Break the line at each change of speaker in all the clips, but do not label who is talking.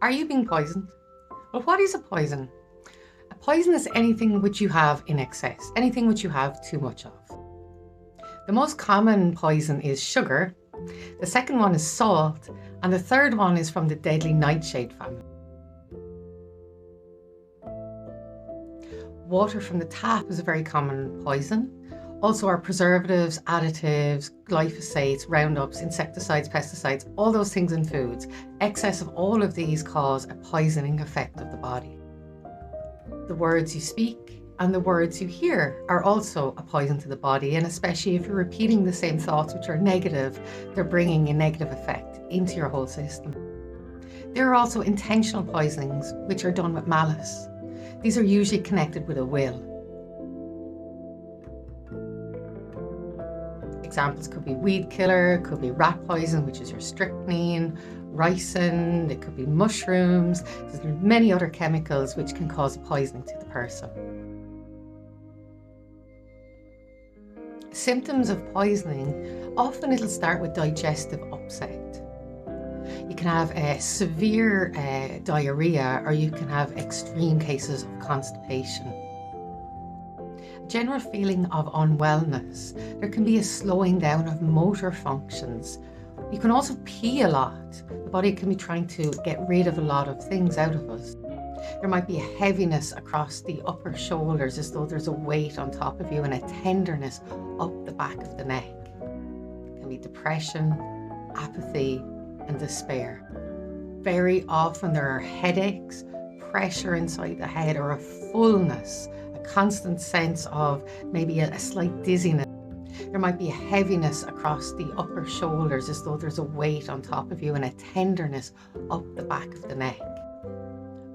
Are you being poisoned? Well, what is a poison? A poison is anything which you have in excess, anything which you have too much of. The most common poison is sugar, the second one is salt, and the third one is from the deadly nightshade family. Water from the tap is a very common poison. Also our preservatives, additives, glyphosates, roundups, insecticides, pesticides, all those things in foods. Excess of all of these cause a poisoning effect of the body. The words you speak and the words you hear are also a poison to the body, and especially if you're repeating the same thoughts which are negative, they're bringing a negative effect into your whole system. There are also intentional poisonings which are done with malice. These are usually connected with a will. Examples could be weed killer, could be rat poison, which is your strychnine, ricin, it could be mushrooms. There's many other chemicals which can cause poisoning to the person. Symptoms of poisoning, often it'll start with digestive upset. You can have a severe diarrhea, or you can have extreme cases of constipation. General feeling of unwellness. There can be a slowing down of motor functions. You can also pee a lot. The body can be trying to get rid of a lot of things out of us. There might be a heaviness across the upper shoulders, as though there's a weight on top of you, and a tenderness up the back of the neck. It can be depression, apathy, and despair. Very often there are headaches, pressure inside the head, or a fullness, a constant sense of maybe a slight dizziness. There might be a heaviness across the upper shoulders, as though there's a weight on top of you, and a tenderness up the back of the neck.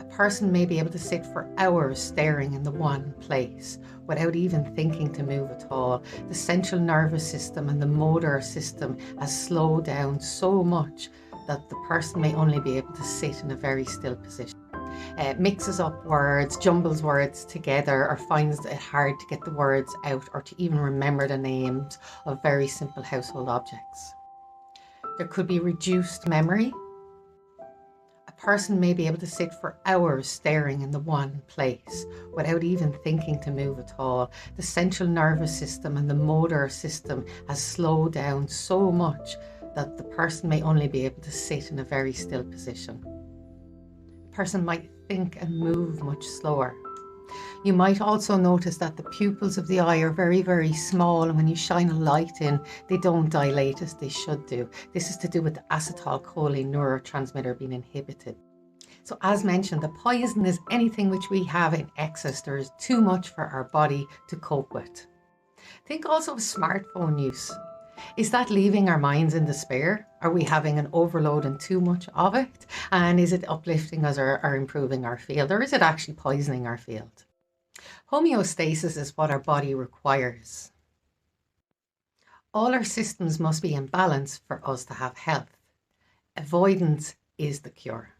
A person may be able to sit for hours staring in the one place without even thinking to move at all. The central nervous system and the motor system has slowed down so much that the person may only be able to sit in a very still position. Mixes up words, jumbles words together, or finds it hard to get the words out or to even remember the names of very simple household objects. There could be reduced memory. A person may be able to sit for hours staring in the one place without even thinking to move at all. The central nervous system and the motor system has slowed down so much that the person may only be able to sit in a very still position. A person might think and move much slower. You might also notice that the pupils of the eye are very, very small, and when you shine a light in, they don't dilate as they should do. This is to do with the acetylcholine neurotransmitter being inhibited. So as mentioned, the poison is anything which we have in excess. There is too much for our body to cope with. Think also of smartphone use. Is that leaving our minds in despair? Are we having an overload and too much of it? And is it uplifting us or improving our field? Or is it actually poisoning our field? Homeostasis is what our body requires. All our systems must be in balance for us to have health. Avoidance is the cure.